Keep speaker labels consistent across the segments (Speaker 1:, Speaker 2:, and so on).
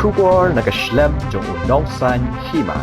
Speaker 1: Shubor nakaslem jong unongsan hima.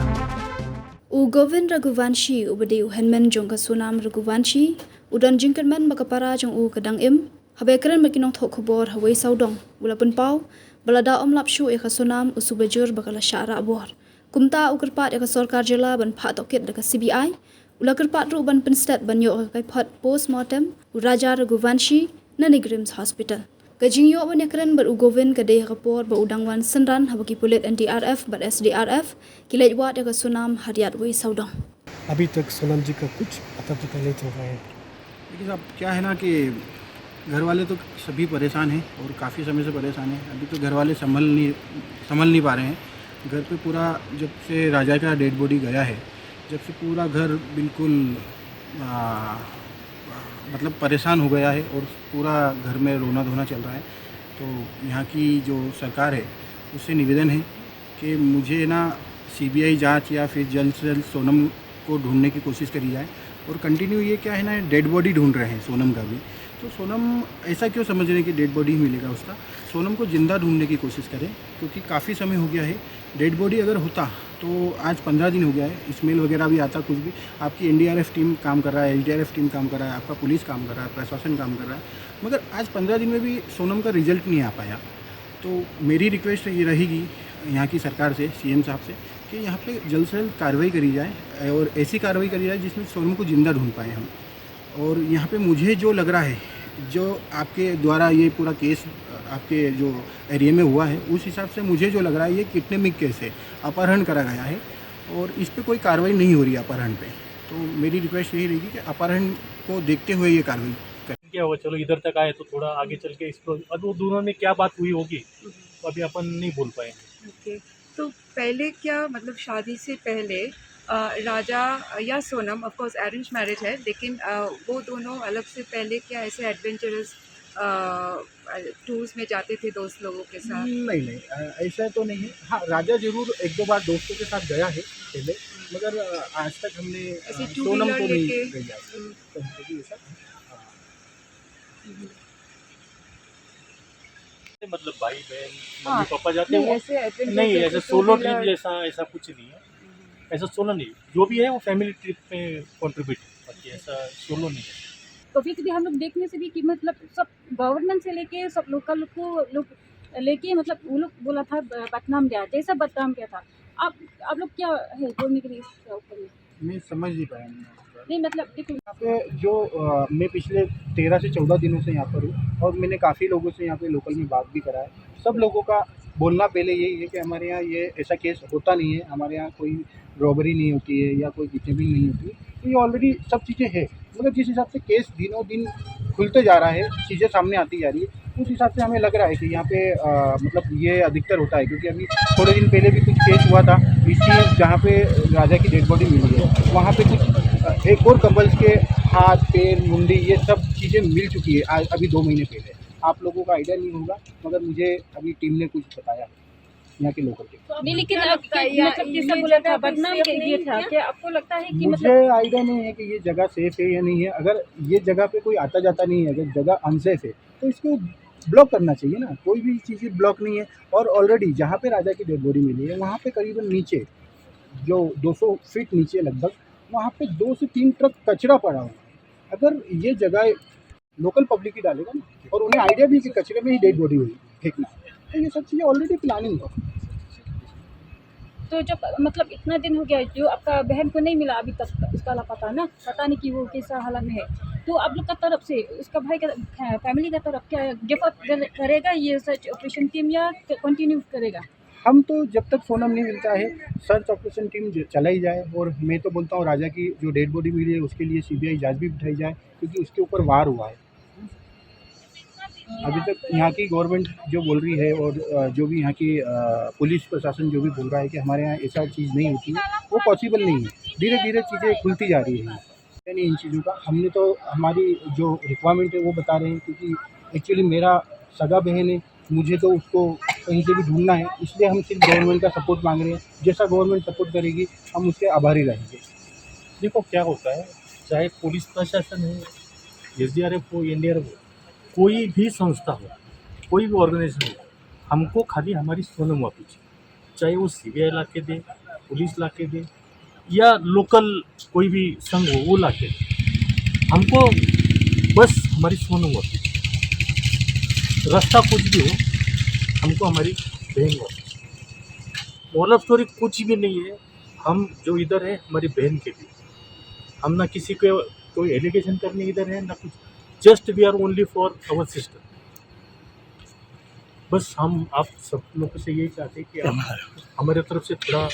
Speaker 2: Govind Raghuvanshi ubade uhenmen jong kasunam Raghuvanshi udan jingkerman makapara jong kadang im habekran makinong thok khobor hawai saudong ulapun pau balada omlap shu kasunam usubajur bakala syara abor kumta ukerpat sorkar jela ban phat tokit dekat CBI ulakerpat ru ban penstat ban yo kai phat postmortem Raja Raghuvanshi na Nigrims Hospital Kajing yo ban yakran ber Govind kadai kapor ba udangwan senran habaki pulit NDRF bar SDRF किलेज वाट का सुनाम हरियात वही सौदों
Speaker 3: अभी तक सोनम जी का कुछ पता नहीं चल रहा है।
Speaker 4: देखिए साहब, क्या है ना कि घर वाले तो सभी परेशान हैं और काफ़ी समय से परेशान हैं। अभी तो घर वाले संभल नहीं पा रहे हैं। घर पे पूरा जब से राजा का डेड बॉडी गया है, जब से पूरा घर बिल्कुल मतलब परेशान हो गया है और पूरा घर में रोना धोना चल रहा है। तो यहाँ की जो सरकार है उससे निवेदन है कि मुझे ना CBI जांच या फिर जल्द से जल्द सोनम को ढूंढने की कोशिश करी जाए। और कंटिन्यू ये क्या है ना, डेड बॉडी ढूंढ रहे हैं सोनम का भी। तो सोनम ऐसा क्यों समझ रहे हैं कि डेड बॉडी ही मिलेगा उसका। सोनम को ज़िंदा ढूंढने की कोशिश करें, क्योंकि काफ़ी समय हो गया है। डेड बॉडी अगर होता तो आज 15 दिन हो गया है, स्मेल वगैरह भी आता, कुछ भी। आपकी NDRF टीम काम कर रहा है, LTRF टीम काम कर रहा है, आपका पुलिस काम कर रहा है, प्रशासन काम कर रहा है, मगर आज 15 दिन में भी सोनम का रिजल्ट नहीं आ पाया। तो मेरी रिक्वेस्ट ये रहेगी यहाँ की सरकार से, CM साहब से, कि यहाँ पे जल्द से जल्द कार्रवाई करी जाए और ऐसी कार्रवाई करी जाए जिसमें सोनम को ज़िंदा ढूंढ पाए हम। और यहाँ पे मुझे जो लग रहा है, जो आपके द्वारा ये पूरा केस आपके जो एरिया में हुआ है, उस हिसाब से मुझे जो लग रहा है ये किडनैपिंग केस है, अपहरण करा गया है और इस पर कोई कार्रवाई नहीं हो रही है अपहरण पे। तो मेरी रिक्वेस्ट यही रहेगी कि अपहरण को देखते हुए ये कार्रवाई करें।
Speaker 5: क्या हुआ, चलो इधर तक आए तो थोड़ा आगे चल के एक्सप्लोर, अब वो दोनों में क्या बात हुई होगी तो अभी अपन नहीं बोल पाएंगे।
Speaker 6: ओके, तो पहले क्या मतलब शादी से पहले राजा या Sonam, of course arrange marriage है, लेकिन वो दोनों अलग से पहले क्या ऐसे एडवेंचरस टूर्स में जाते थे दोस्त लोगों के साथ?
Speaker 4: नहीं, ऐसा तो नहीं है। हाँ, राजा जरूर 1-2 बार दोस्तों के साथ गया है पहले, मगर आज तक हमने
Speaker 6: ऐसे
Speaker 4: सोनम को नहीं
Speaker 6: लेके
Speaker 4: भेजा कभी ऐसा।
Speaker 5: मतलब भाई बहन
Speaker 6: हाँ,
Speaker 5: मम्मी पापा जाते हैं
Speaker 6: ऐसे adventure
Speaker 5: नहीं,
Speaker 6: जैसे
Speaker 5: ऐसा सोलो
Speaker 6: two-wheeler-
Speaker 5: ट्रिप जैसा ऐसा कुछ नहीं है। ऐसा सोलो नहीं, जो भी है वो फैमिली ट्रिप में कंट्रीब्यूट, बाकी ऐसा सोलो नहीं है।
Speaker 7: तो फिर भी हम लोग देखने से भी कि मतलब सब गवर्नमेंट से लेके सब लोकल को लोग लेके मतलब वो लोग बोला था बदनाम गया, जैसा बदनाम किया था। आप लोग क्या है बोलने के लिए इसके ऊपर में?
Speaker 4: मैं समझ नहीं पाया।
Speaker 7: नहीं मतलब देखो
Speaker 4: यहाँ पे जो मैं पिछले 13 से 14 दिनों से यहाँ पर हूँ और मैंने काफ़ी लोगों से यहाँ पे लोकल में बात भी करा है। सब लोगों का बोलना पहले यही है कि हमारे यहाँ ये ऐसा केस होता नहीं है, हमारे यहाँ कोई रॉबरी नहीं होती है या कोई किडनैपिंग नहीं होती है। तो ये ऑलरेडी सब चीज़ें हैं, मगर जिस हिसाब से केस दिनों दिन खुलते जा रहा है, चीज़ें सामने आती जा रही है, उस हिसाब से हमें लग रहा है कि यहाँ पे मतलब ये अधिकतर होता है। क्योंकि अभी थोड़े दिन पहले भी कुछ केस हुआ था इसी, जहाँ पे राजा की डेड बॉडी मिली है, वहाँ पे कुछ एक और कपल्स के हाथ पैर मुंडी ये सब चीज़ें मिल चुकी है आज, अभी 2 महीने पहले। आप लोगों का आइडिया नहीं होगा, मगर मुझे अभी टीम ने कुछ बताया यहाँ के लोकल के।
Speaker 7: नहीं लेकिन मतलब जैसा बोला था बदनाम के लिए था, क्या आपको लगता है कि
Speaker 4: मुझे
Speaker 7: मतलब
Speaker 4: आइडिया नहीं है कि ये जगह सेफ है या नहीं है। अगर ये जगह पे कोई आता जाता नहीं है, अगर जगह अनसेफ है तो इसको ब्लॉक करना चाहिए ना। कोई भी चीज़ें ब्लॉक नहीं है। और ऑलरेडी जहाँ पे राजा की डेड बॉडी मिली है वहाँ पे करीबन नीचे जो 200 फीट नीचे लगभग, वहाँ पे 2 से 3 ट्रक कचरा पड़ा हुआ है। अगर ये जगह लोकल पब्लिक ही डालेगा ना, और उन्हें आइडिया भी कि कचरे में ही डेड बॉडी हुई फेंकना, तो ये सब चीज़ें ऑलरेडी प्लानिंग है।
Speaker 7: तो जब मतलब इतना दिन हो गया जो आपका बहन को नहीं मिला अभी तक, उसका लापता ना, पता नहीं कि वो कैसा हालत में है, तो आप लोग का तरफ से उसका भाई का फैमिली का तरफ क्या गिव अप करेगा ये सर्च ऑपरेशन टीम या कंटिन्यू करेगा?
Speaker 4: हम तो जब तक सोनम नहीं मिलता है सर्च ऑपरेशन टीम चलाई जाए। और मैं तो बोलता हूँ राजा की जो डेड बॉडी मिली है उसके लिए CBI जांच भी बिठाई जाए, क्योंकि उसके ऊपर वार हुआ है। अभी तक यहाँ की गवर्नमेंट जो बोल रही है और जो भी यहाँ की पुलिस प्रशासन जो भी बोल रहा है कि हमारे यहाँ ऐसा चीज़ नहीं होती है, वो पॉसिबल नहीं है। धीरे धीरे चीज़ें खुलती जा रही है यानी इन चीज़ों का। हमने तो हमारी जो रिक्वायरमेंट है वो बता रहे हैं, क्योंकि एक्चुअली मेरा सगा बहन है, मुझे तो उसको कहीं से भी ढूंढना है, इसलिए हम सिर्फ गवर्नमेंट का सपोर्ट मांग रहे हैं। जैसा गवर्नमेंट सपोर्ट करेगी हम उसके आभारी रहेंगे।
Speaker 5: देखो क्या होता है, चाहे पुलिस प्रशासन हो, SDRF हो, NDRF हो, कोई भी संस्था हो, कोई भी ऑर्गेनाइजेशन हो, हमको खाली हमारी सोनम वापस चाहिए। चाहे वो CBI ला के दे, पुलिस ला के दे, या लोकल कोई भी संघ हो वो ला के दे। हमको बस हमारी सोनू होती, रास्ता कुछ भी हो, हमको हमारी बहन होती। मोरल ऑफ स्टोरी कुछ भी नहीं है, हम जो इधर है हमारी बहन के लिए, हम ना किसी को कोई एलिगेशन करने इधर है ना कुछ, just we are only for our sister. बस हम आप सब लोगों से यही चाहते हैं कि आप हमारे तरफ से थोड़ा